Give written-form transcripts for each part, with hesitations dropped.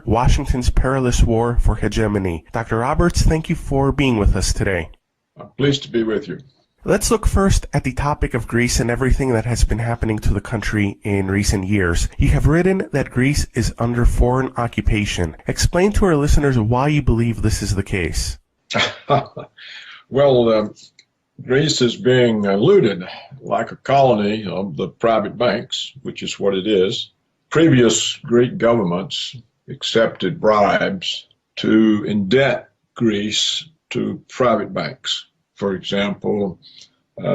Washington's Perilous War for Hegemony. Dr. Roberts, thank you for being with us today. I'm pleased to be with you. Let's look first at the topic of Greece and everything that has been happening to the country in recent years. You have written that Greece is under foreign occupation. Explain to our listeners why you believe this is the case. Well, Greece is being looted like a colony of the private banks, which is what it is. Previous Greek governments accepted bribes to indebt Greece to private banks. For example,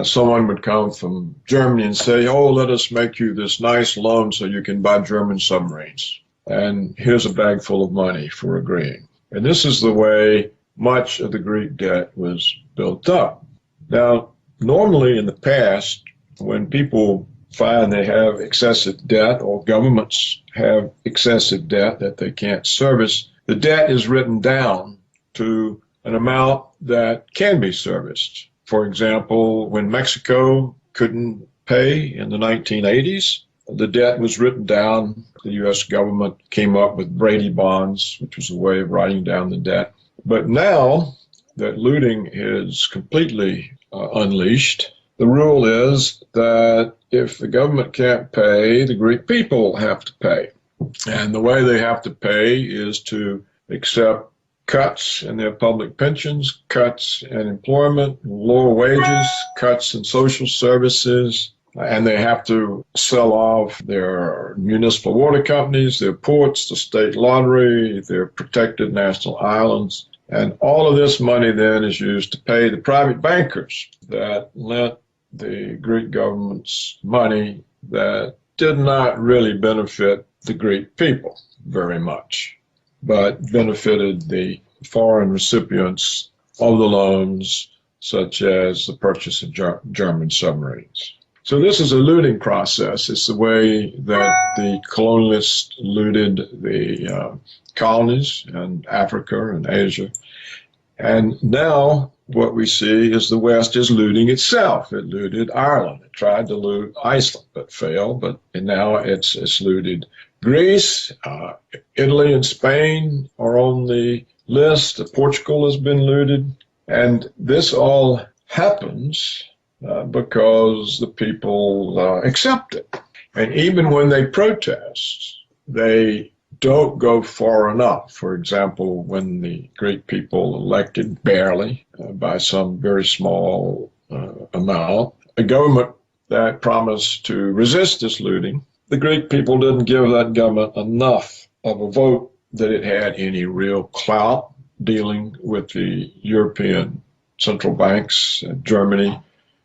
someone would come from Germany and say, oh, let us make you this nice loan so you can buy German submarines. And here's a bag full of money for agreeing. And this is the way much of the Greek debt was built up. Now, normally in the past, when people find they have excessive debt or governments have excessive debt that they can't service, the debt is written down to an amount that can be serviced. For example, when Mexico couldn't pay in the 1980s, the debt was written down. The U.S. government came up with Brady bonds, which was a way of writing down the debt. But now that looting is completely unleashed, the rule is that if the government can't pay, the Greek people have to pay. And the way they have to pay is to accept cuts in their public pensions, cuts in employment, lower wages, cuts in social services, and they have to sell off their municipal water companies, their ports, the state lottery, their protected national islands. And all of this money then is used to pay the private bankers that lent the Greek government's money that did not really benefit the Greek people very much, but benefited the foreign recipients of the loans, such as the purchase of German submarines. So this is a looting process. It's the way that the colonialists looted the colonies in Africa and Asia. And now what we see is the West is looting itself. It looted Ireland. It tried to loot Iceland, but failed. And now it's looted Greece. Italy and Spain are on the list. Portugal has been looted. And this all happens because the people accept it. And even when they protest, they don't go far enough. For example, when the Greek people elected barely by some very small amount, a government that promised to resist this looting, the Greek people didn't give that government enough of a vote that it had any real clout dealing with the European central banks, Germany,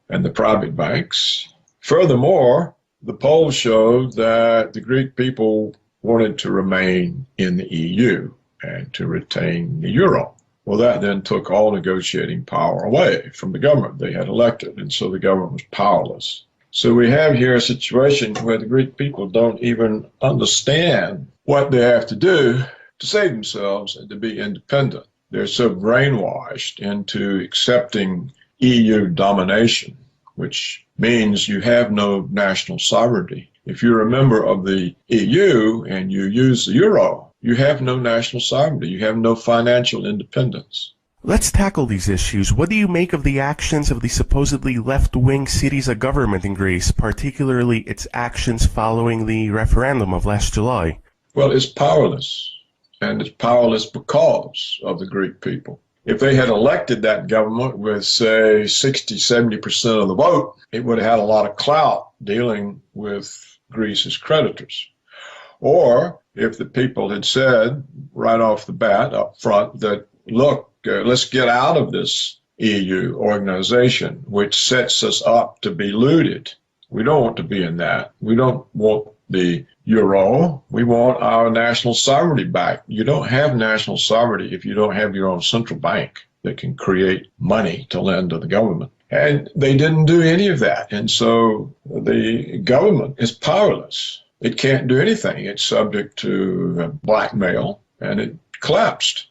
and the private banks. Furthermore, the polls showed that the Greek people wanted to remain in the EU and to retain the euro. Well, that then took all negotiating power away from the government they had elected, and so the government was powerless. So we have here a situation where the Greek people don't even understand what they have to do to save themselves and to be independent. They're so brainwashed into accepting EU domination, which means you have no national sovereignty. If you're a member of the EU and you use the euro, you have no national sovereignty. You have no financial independence. Let's tackle these issues. What do you make of the actions of the supposedly left-wing Syriza government in Greece, particularly its actions following the referendum of last July? Well, it's powerless, and it's powerless because of the Greek people. If they had elected that government with, say, 60-70% of the vote, it would have had a lot of clout dealing with Greece's creditors. Or if the people had said right off the bat up front that, look, let's get out of this EU organization, which sets us up to be looted. We don't want to be in that. We don't want the euro. We want our national sovereignty back. You don't have national sovereignty if you don't have your own central bank that can create money to lend to the government. And they didn't do any of that. And so the government is powerless. It can't do anything. It's subject to blackmail, and it collapsed.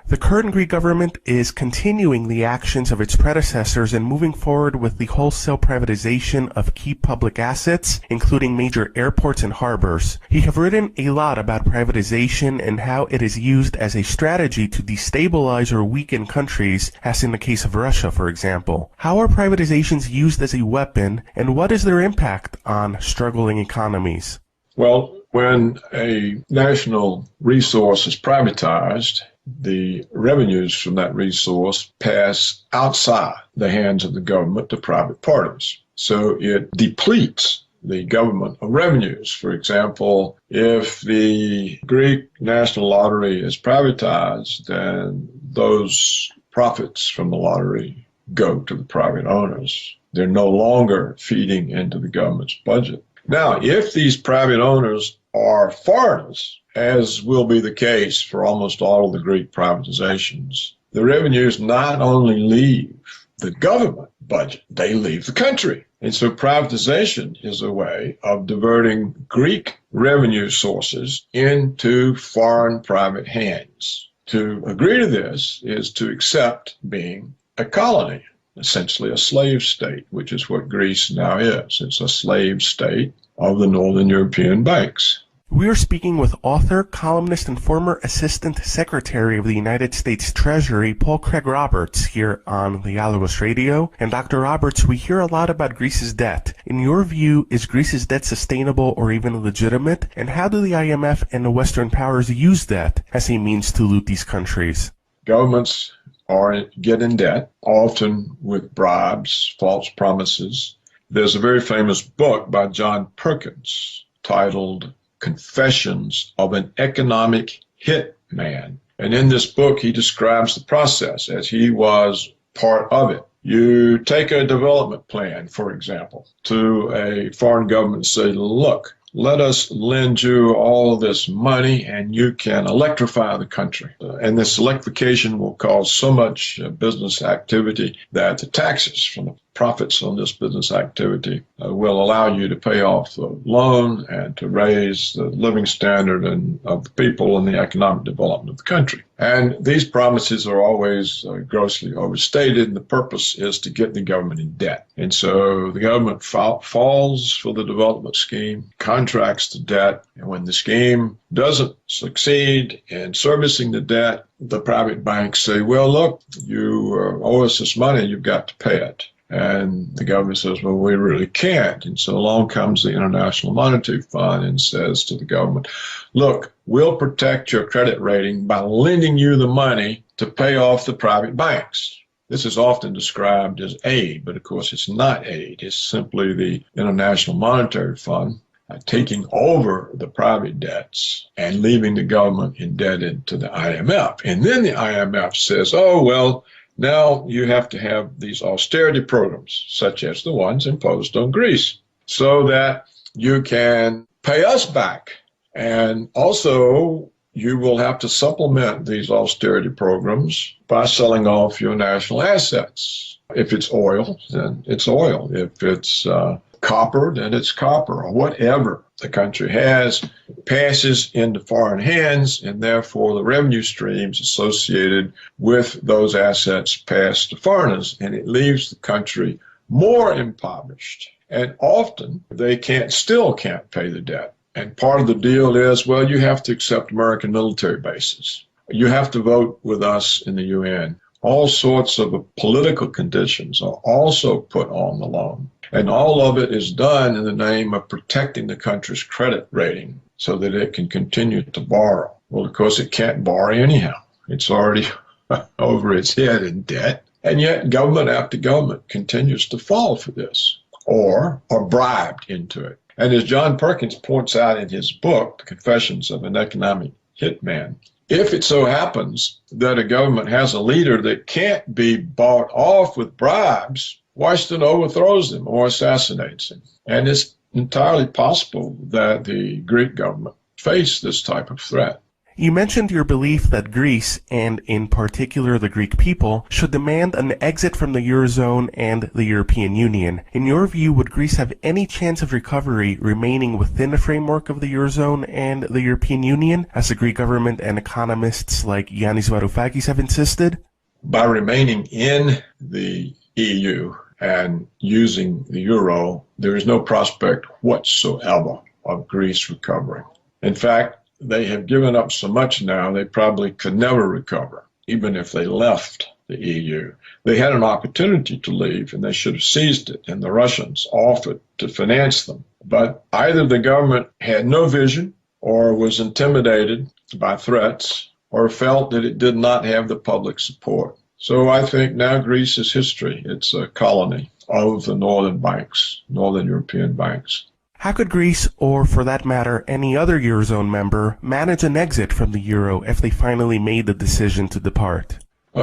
The current Greek government is continuing the actions of its predecessors and moving forward with the wholesale privatization of key public assets, including major airports and harbors. You have written a lot about privatization and how it is used as a strategy to destabilize or weaken countries, as in the case of Russia, for example. How are privatizations used as a weapon, and what is their impact on struggling economies? Well, when a national resource is privatized, the revenues from that resource pass outside the hands of the government to private parties. So it depletes the government of revenues. For example, if the Greek National Lottery is privatized, then those profits from the lottery go to the private owners. They're no longer feeding into the government's budget. Now, if these private owners are foreigners, as will be the case for almost all of the Greek privatizations, the revenues not only leave the government budget, they leave the country. And so privatization is a way of diverting Greek revenue sources into foreign private hands. To agree to this is to accept being a colony, essentially a slave state, which is what Greece now is. It's a slave state of the Northern European banks. We are speaking with author, columnist, and former Assistant Secretary of the United States Treasury, Paul Craig Roberts, here on Dialogos Radio. And Dr. Roberts, we hear a lot about Greece's debt. In your view, is Greece's debt sustainable or even legitimate? And how do the IMF and the Western powers use debt as a means to loot these countries? Governments get in debt, often with bribes, false promises. There's a very famous book by John Perkins titled Confessions of an Economic Hitman. And in this book, he describes the process as he was part of it. You take a development plan, for example, to a foreign government and say, look, let us lend you all this money and you can electrify the country. And this electrification will cause so much business activity that the taxes from the profits on this business activity will allow you to pay off the loan and to raise the living standard of the people and the economic development of the country. And these promises are always grossly overstated, and the purpose is to get the government in debt. And so the government falls for the development scheme, contracts the debt, and when the scheme doesn't succeed in servicing the debt, the private banks say, well, look, you owe us this money, you've got to pay it. And the government says, well, we really can't. And so along comes the International Monetary Fund and says to the government, look, we'll protect your credit rating by lending you the money to pay off the private banks. This is often described as aid, but of course it's not aid. It's simply the International Monetary Fund taking over the private debts and leaving the government indebted to the IMF. And then the IMF says, oh, well, now you have to have these austerity programs, such as the ones imposed on Greece, so that you can pay us back. And also, you will have to supplement these austerity programs by selling off your national assets. If it's oil, then it's oil. If it's copper, then it's copper, or whatever the country has passes into foreign hands, and therefore the revenue streams associated with those assets pass to foreigners, and it leaves the country more impoverished. And often they still can't pay the debt. And part of the deal is, well, you have to accept American military bases. You have to vote with us in the UN. All sorts of political conditions are also put on the loan. And all of it is done in the name of protecting the country's credit rating so that it can continue to borrow. Well, of course, it can't borrow anyhow. It's already over its head in debt. And yet government after government continues to fall for this or are bribed into it. And as John Perkins points out in his book, Confessions of an Economic Hitman, if it so happens that a government has a leader that can't be bought off with bribes, Washington overthrows them or assassinates him. And it's entirely possible that the Greek government faced this type of threat. You mentioned your belief that Greece, and in particular the Greek people, should demand an exit from the Eurozone and the European Union. In your view, would Greece have any chance of recovery remaining within the framework of the Eurozone and the European Union, as the Greek government and economists like Yanis Varoufakis have insisted? By remaining in the EU and using the euro, there is no prospect whatsoever of Greece recovering. In fact, they have given up so much now they probably could never recover, even if they left the EU. They had an opportunity to leave, and they should have seized it, and the Russians offered to finance them. But either the government had no vision, or was intimidated by threats, or felt that it did not have the public support. So I think now Greece is history. It's a colony of the northern European banks. How could Greece, or for that matter any other Eurozone member, manage an exit from the euro if they finally made the decision to depart?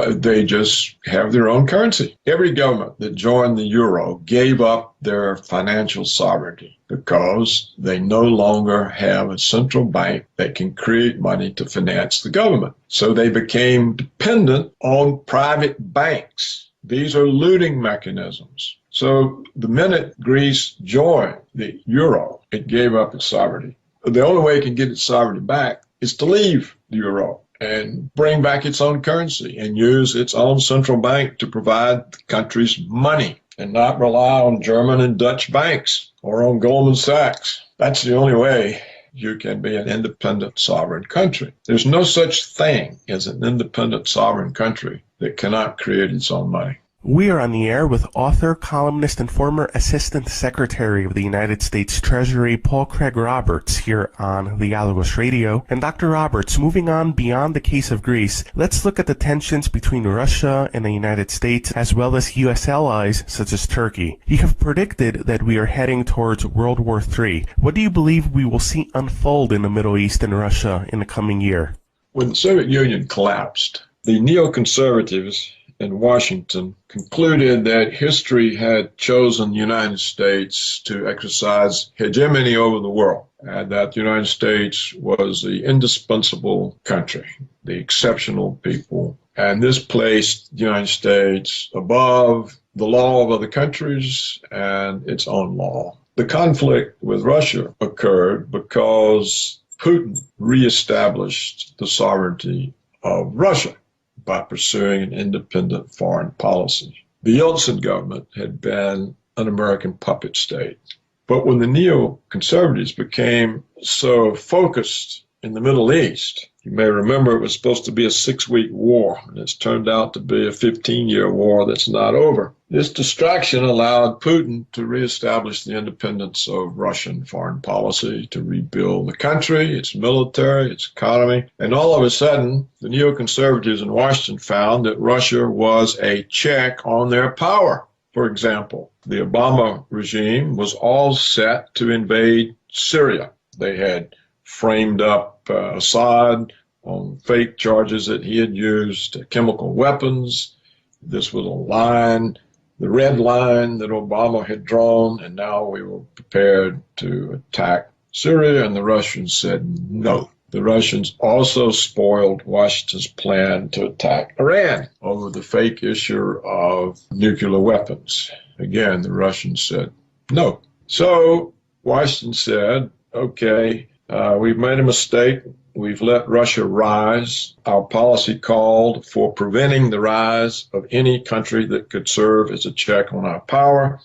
They just have their own currency. Every government that joined the euro gave up their financial sovereignty because they no longer have a central bank that can create money to finance the government. So they became dependent on private banks. These are looting mechanisms. So the minute Greece joined the euro, it gave up its sovereignty. The only way it can get its sovereignty back is to leave the euro and bring back its own currency and use its own central bank to provide the country's money and not rely on German and Dutch banks or on Goldman Sachs. That's the only way you can be an independent sovereign country. There's no such thing as an independent sovereign country that cannot create its own money. We are on the air with author, columnist, and former Assistant Secretary of the United States Treasury, Paul Craig Roberts, here on Dialogos Radio. And Dr. Roberts, moving on beyond the case of Greece, let's look at the tensions between Russia and the United States, as well as U.S. allies such as Turkey. You have predicted that we are heading towards World War III. What do you believe we will see unfold in the Middle East and Russia in the coming year? When the Soviet Union collapsed, the neoconservatives in Washington concluded that history had chosen the United States to exercise hegemony over the world, and that the United States was the indispensable country, the exceptional people, and this placed the United States above the law of other countries and its own law. The conflict with Russia occurred because Putin reestablished the sovereignty of Russia by pursuing an independent foreign policy. The Yeltsin government had been an American puppet state. But when the neoconservatives became so focused in the Middle East, you may remember it was supposed to be a 6-week war, and it's turned out to be a 15-year war that's not over. This distraction allowed Putin to reestablish the independence of Russian foreign policy, to rebuild the country, its military, its economy. And all of a sudden, the neoconservatives in Washington found that Russia was a check on their power. For example, the Obama regime was all set to invade Syria. They had framed up Assad on fake charges that he had used chemical weapons. This was a line, the red line that Obama had drawn, and now we were prepared to attack Syria, and the Russians said no. The Russians also spoiled Washington's plan to attack Iran over the fake issue of nuclear weapons. Again, the Russians said no. So Washington said, okay, we've made a mistake. We've let Russia rise. Our policy called for preventing the rise of any country that could serve as a check on our power.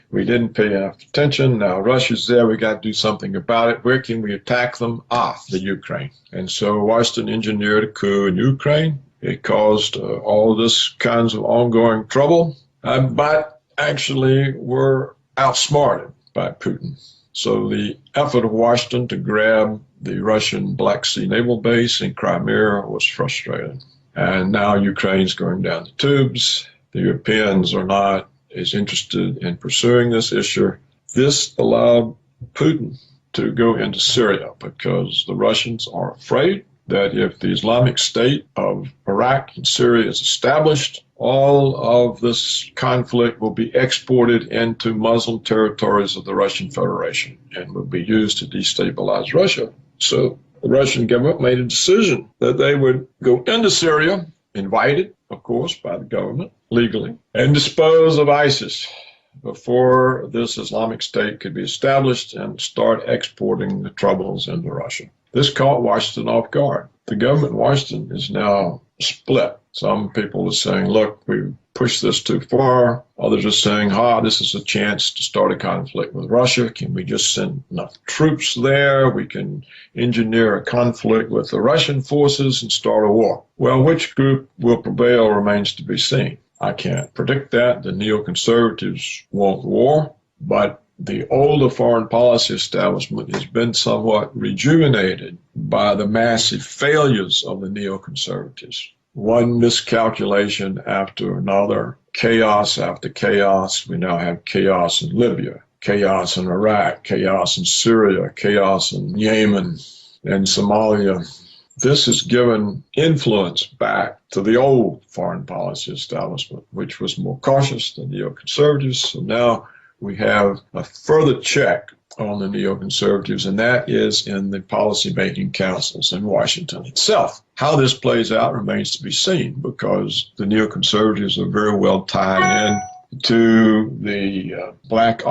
We didn't pay enough attention. Now Russia's there. We got to do something about it. Where can we attack them? The Ukraine. And so Washington engineered a coup in Ukraine. It caused all this kinds of ongoing trouble, but actually were outsmarted by Putin. So the effort of Washington to grab the Russian Black Sea naval base in Crimea was frustrated. And now Ukraine's going down the tubes. The Europeans are not as interested in pursuing this issue. This allowed Putin to go into Syria because the Russians are afraid that if the Islamic State of Iraq and Syria is established, all of this conflict will be exported into Muslim territories of the Russian Federation and will be used to destabilize Russia. So the Russian government made a decision that they would go into Syria, invited, of course, by the government legally, and dispose of ISIS before this Islamic State could be established and start exporting the troubles into Russia. This caught Washington off guard. The government in Washington is now split. Some people are saying, look, we pushed this too far. Others are saying, this is a chance to start a conflict with Russia. Can we just send enough troops there? We can engineer a conflict with the Russian forces and start a war. Well, which group will prevail remains to be seen. I can't predict that. The neoconservatives want war, but the older foreign policy establishment has been somewhat rejuvenated by the massive failures of the neoconservatives. One miscalculation after another, chaos after chaos. We now have chaos in Libya, chaos in Iraq, chaos in Syria, chaos in Yemen and Somalia. This has given influence back to the old foreign policy establishment, which was more cautious than neoconservatives. So now we have a further check on the neoconservatives, and that is in the policy-making councils in Washington itself. How this plays out remains to be seen, because the neoconservatives are very well tied in to the black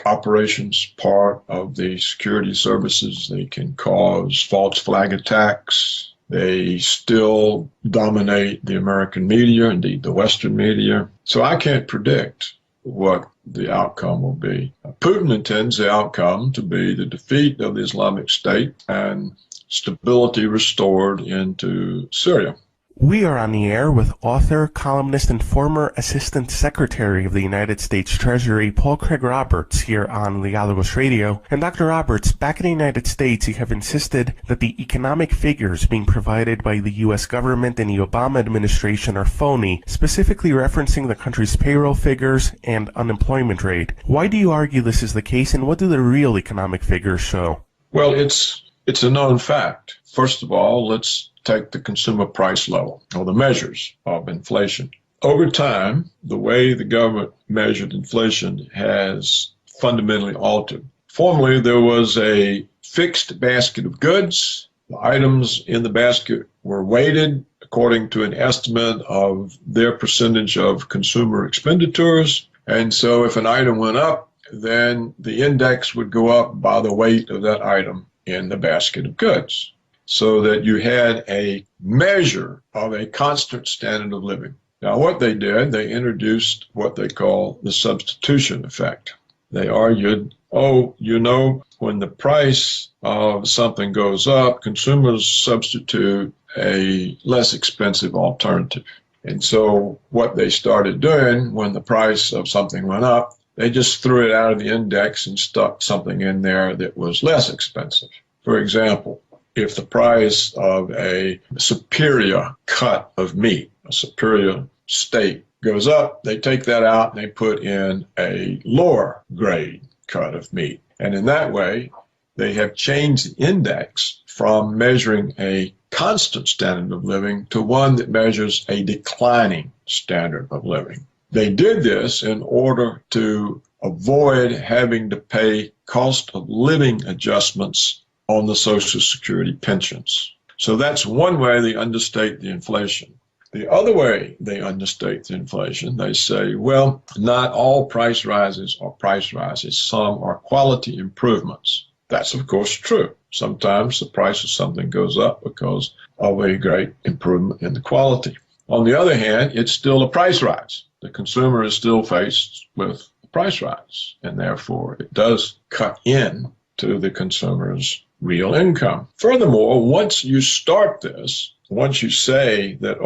operations part of the security services. They can cause false flag attacks. They still dominate the American media, indeed the Western media. So I can't predict what the outcome will be. Putin intends the outcome to be the defeat of the Islamic State and stability restored into Syria. We are on the air with author, columnist, and former Assistant Secretary of the United States Treasury, Paul Craig Roberts, here on Legalogos Radio. And Dr. Roberts, back in the United States, you have insisted that the economic figures being provided by the U.S. government and the Obama administration are phony, specifically referencing the country's payroll figures and unemployment rate. Why do you argue this is the case, and what do the real economic figures show? Well, it's a known fact. First of all, let's take the consumer price level, or the measures of inflation. Over time, the way the government measured inflation has fundamentally altered. Formerly, there was a fixed basket of goods. The items in the basket were weighted according to an estimate of their percentage of consumer expenditures. And so if an item went up, then the index would go up by the weight of that item in the basket of goods, so that you had a measure of a constant standard of living. Now, what they did, they introduced what they call the substitution effect. They argued, when the price of something goes up, consumers substitute a less expensive alternative. And so what they started doing when the price of something went up, they just threw it out of the index and stuck something in there that was less expensive. For example, if the price of a superior cut of meat, a superior steak, goes up, they take that out and they put in a lower grade cut of meat. And in that way, they have changed the index from measuring a constant standard of living to one that measures a declining standard of living. They did this in order to avoid having to pay cost of living adjustments on the Social Security pensions. So that's one way they understate the inflation. The other way they understate the inflation, they say, well, not all price rises are price rises. Some are quality improvements. That's, of course, true. Sometimes the price of something goes up because of a great improvement in the quality. On the other hand, it's still a price rise. The consumer is still faced with a price rise, and therefore it does cut in to the consumer's real income. Furthermore, once you start this, once you say that,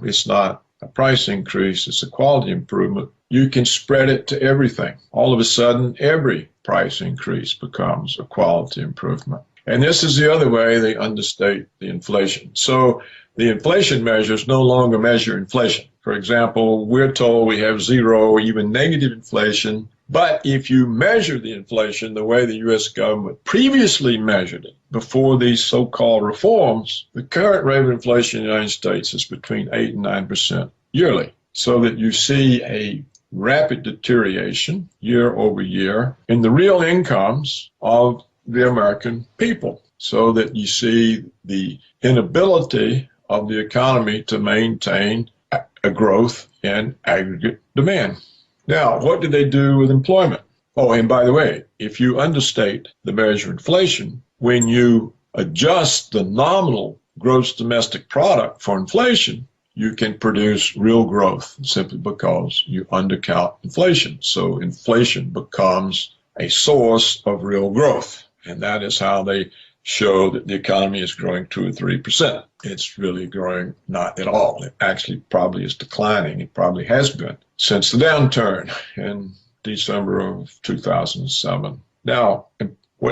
it's not a price increase, it's a quality improvement, you can spread it to everything. All of a sudden, every price increase becomes a quality improvement. And this is the other way they understate the inflation. So the inflation measures no longer measure inflation. For example, we're told we have zero or even negative inflation. But if you measure the inflation the way the U.S. government previously measured it before these so-called reforms, the current rate of inflation in the United States is between 8 and 9% yearly. So that you see a rapid deterioration year over year in the real incomes of the American people. so that you see the inability of the economy to maintain a growth in aggregate demand. Now, what did they do with employment? Oh, and by the way, if you understate the measure of inflation, when you adjust the nominal gross domestic product for inflation, you can produce real growth simply because you undercount inflation. So inflation becomes a source of real growth. And that is how they show that the economy is growing 2 or 3%. It's really growing not at all. It actually probably is declining. It probably has been since the downturn in December of 2007. Now,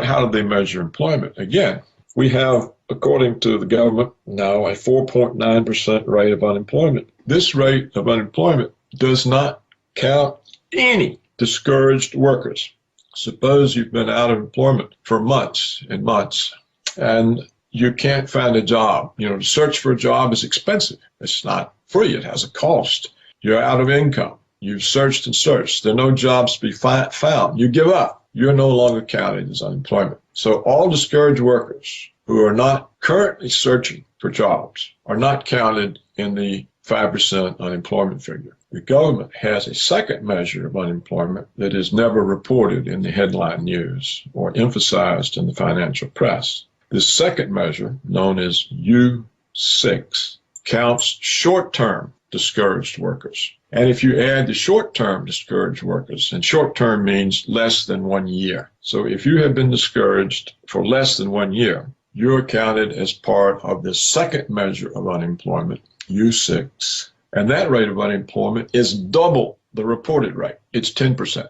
how do they measure employment? Again, we have, according to the government, now a 4.9% rate of unemployment. This rate of unemployment does not count any discouraged workers. Suppose you've been out of employment for months and months, and you can't find a job. To search for a job is expensive. It's not free. It has a cost. You're out of income. You've searched and searched. There are no jobs to be found. You give up. You're no longer counted as unemployment. So all discouraged workers who are not currently searching for jobs are not counted in the 5% unemployment figure. The government has a second measure of unemployment that is never reported in the headline news or emphasized in the financial press. This second measure, known as U6, counts short-term discouraged workers. And if you add the short-term discouraged workers, and short-term means less than 1 year. So if you have been discouraged for less than 1 year, you're counted as part of the second measure of unemployment, U6. And that rate of unemployment is double the reported rate. It's 10%.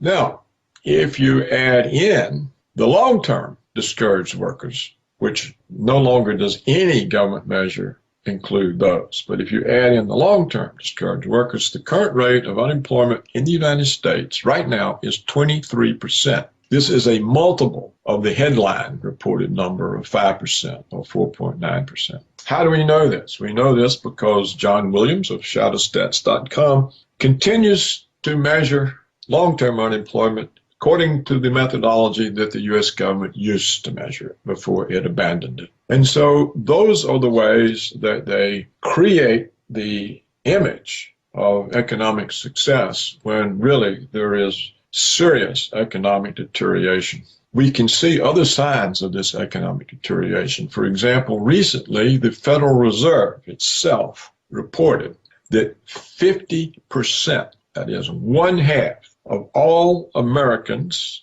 Now, if you add in the long-term discouraged workers, which no longer does any government measure include those, but if you add in the long-term discouraged workers, the current rate of unemployment in the United States right now is 23%. This is a multiple of the headline reported number of 5% or 4.9%. How do we know this? We know this because John Williams of shadowstats.com continues to measure long-term unemployment according to the methodology that the U.S. government used to measure it before it abandoned it. And so those are the ways that they create the image of economic success when really there is serious economic deterioration. We can see other signs of this economic deterioration. For example, recently, the Federal Reserve itself reported that 50%, that is 1/2 of all Americans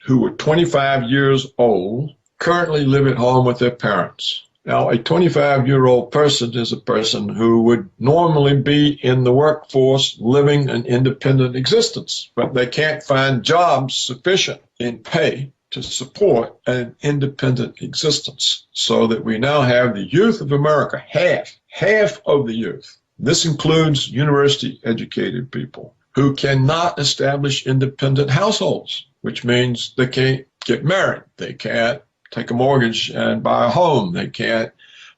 who are 25 years old, currently live at home with their parents. Now, a 25-year-old person is a person who would normally be in the workforce living an independent existence, but they can't find jobs sufficient in pay to support an independent existence. So that we now have the youth of America, half of the youth. This includes university-educated people who cannot establish independent households, which means they can't get married, they can't take a mortgage and buy a home. They can't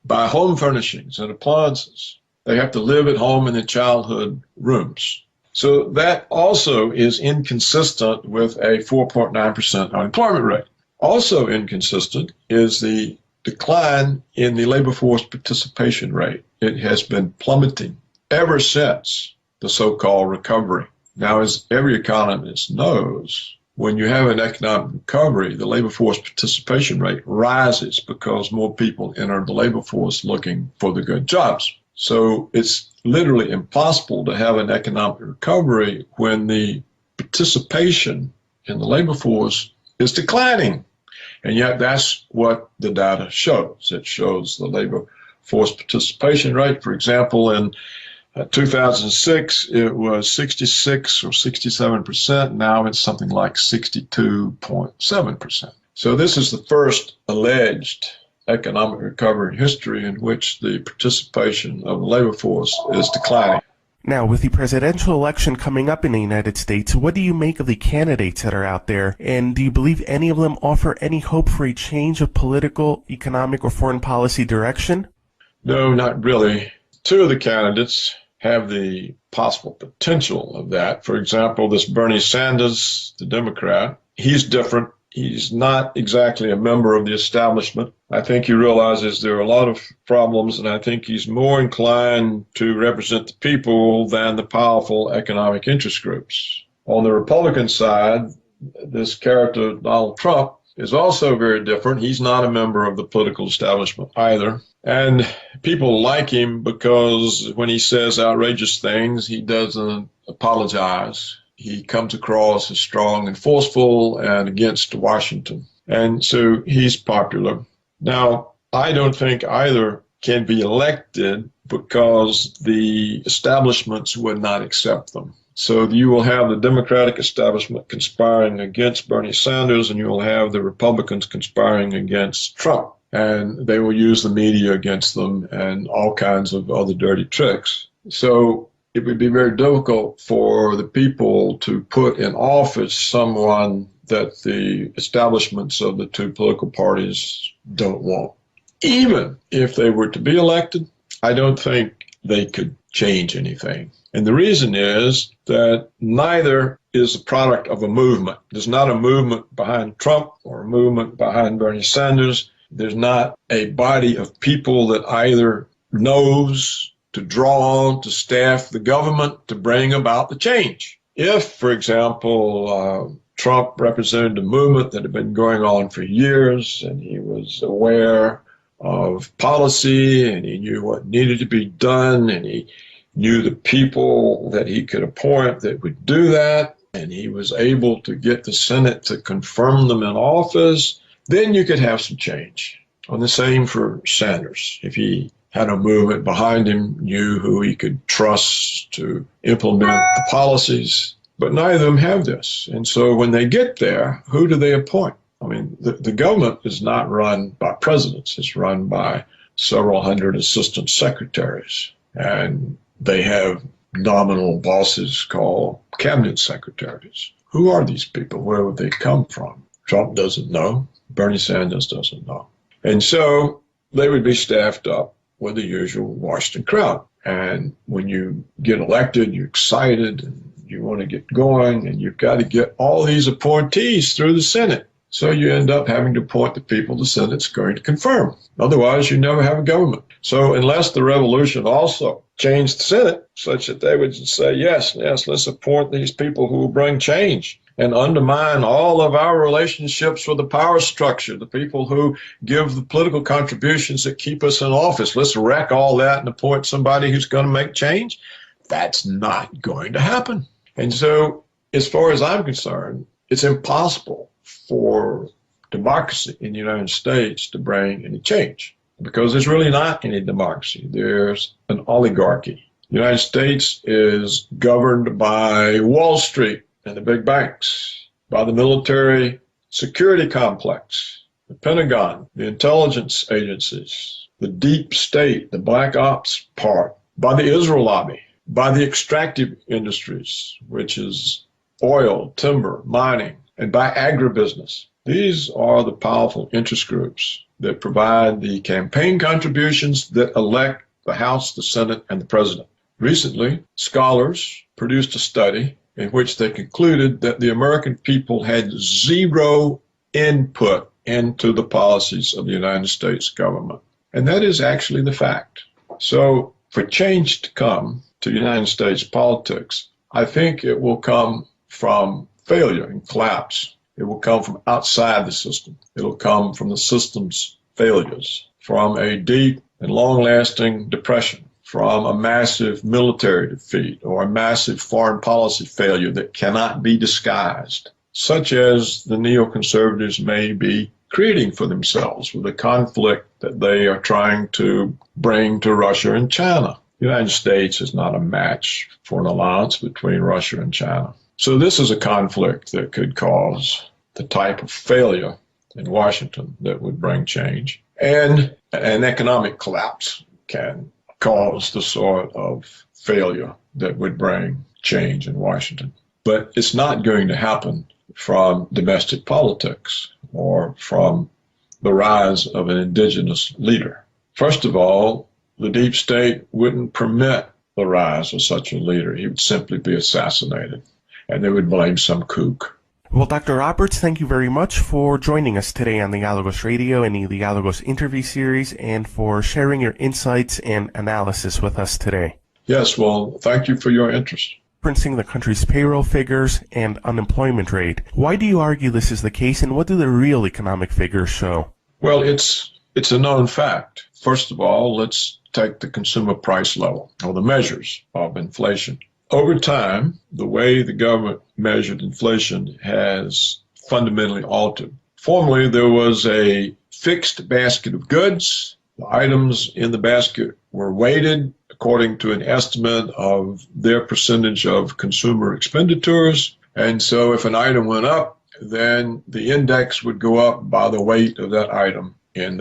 buy home furnishings and appliances. They have to live at home in their childhood rooms. So that also is inconsistent with a 4.9% unemployment rate. Also inconsistent is the decline in the labor force participation rate. It has been plummeting ever since the so-called recovery. Now, as every economist knows, when you have an economic recovery, the labor force participation rate rises because more people enter the labor force looking for the good jobs. So it's literally impossible to have an economic recovery when the participation in the labor force is declining. And yet that's what the data shows. It shows the labor force participation rate. For example, in 2006, it was 66 or 67%. Now it's something like 62.7%. So this is the first alleged economic recovery in history in which the participation of the labor force is declining. Now, with the presidential election coming up in the United States, what do you make of the candidates that are out there? And do you believe any of them offer any hope for a change of political, economic, or foreign policy direction? No, not really. Two of the candidates have the possible potential of that. For example, this Bernie Sanders, the Democrat, he's different he's not exactly a member of the establishment. I think he realizes there are a lot of problems, and I think he's more inclined to represent the people than the powerful economic interest groups. On the Republican side, this character, Donald Trump, is also very different. He's not a member of the political establishment either. And people like him because when he says outrageous things, he doesn't apologize. He comes across as strong and forceful and against Washington. And so he's popular. Now, I don't think either can be elected because the establishments would not accept them. So you will have the Democratic establishment conspiring against Bernie Sanders, and you will have the Republicans conspiring against Trump. And they will use the media against them and all kinds of other dirty tricks. So it would be very difficult for the people to put in office someone that the establishments of the two political parties don't want. Even if they were to be elected, I don't think they could change anything. And the reason is that neither is the product of a movement. There's not a movement behind Trump or a movement behind Bernie Sanders. There's not a body of people that either knows to draw on to staff the government to bring about the change. If, for example, Trump represented a movement that had been going on for years, and he was aware of policy, and he knew what needed to be done, and he knew the people that he could appoint that would do that, and he was able to get the Senate to confirm them in office, then you could have some change. And the same for Sanders. If he had a movement behind him, knew who he could trust to implement the policies, but neither of them have this. And so when they get there, who do they appoint? I mean, the government is not run by presidents. It's run by several hundred assistant secretaries. And they have nominal bosses called cabinet secretaries. Who are these people? Where would they come from? Trump doesn't know. Bernie Sanders doesn't know. And so they would be staffed up with the usual Washington crowd. And when you get elected, you're excited and you want to get going, and you've got to get all these appointees through the Senate. So you end up having to appoint the people the Senate's going to confirm. Otherwise, you never have a government. So unless the revolution also changed the Senate such that they would say, yes, let's appoint these people who will bring change and undermine all of our relationships with the power structure, the people who give the political contributions that keep us in office. Let's wreck all that and appoint somebody who's going to make change. That's not going to happen. And so, as far as I'm concerned, it's impossible for democracy in the United States to bring any change because there's really not any democracy. There's an oligarchy. The United States is governed by Wall Street and the big banks, by the military security complex, the Pentagon, the intelligence agencies, the deep state, the black ops part, by the Israel lobby, by the extractive industries, which is oil, timber, mining, and by agribusiness. These are the powerful interest groups that provide the campaign contributions that elect the House, the Senate, and the President. Recently, scholars produced a study in which they concluded that the American people had zero input into the policies of the United States government. And that is actually the fact. So for change to come to United States politics, I think it will come from failure and collapse. It will come from outside the system. It'll come from the system's failures, from a deep and long-lasting depression, from a massive military defeat or a massive foreign policy failure that cannot be disguised, such as the neoconservatives may be creating for themselves with the conflict that they are trying to bring to Russia and China. The United States is not a match for an alliance between Russia and China. So this is a conflict that could cause the type of failure in Washington that would bring change. And an economic collapse can cause the sort of failure that would bring change in Washington. But it's not going to happen from domestic politics or from the rise of an indigenous leader. First of all, the deep state wouldn't permit the rise of such a leader. He would simply be assassinated, and they would blame some kook. Well, Dr. Roberts, thank you very much for joining us today on the Dialogos Radio and the Dialogos interview series, and for sharing your insights and analysis with us today. Yes, well, thank you for your interest. Referencing the country's payroll figures and unemployment rate, why do you argue this is the case, and what do the real economic figures show? Well, it's a known fact. First of all, let's take the consumer price level, or the measures of inflation. Over time, the way the government measured inflation has fundamentally altered. Formerly, there was a fixed basket of goods. The items in the basket were weighted according to an estimate of their percentage of consumer expenditures. And so if an item went up, then the index would go up by the weight of that item in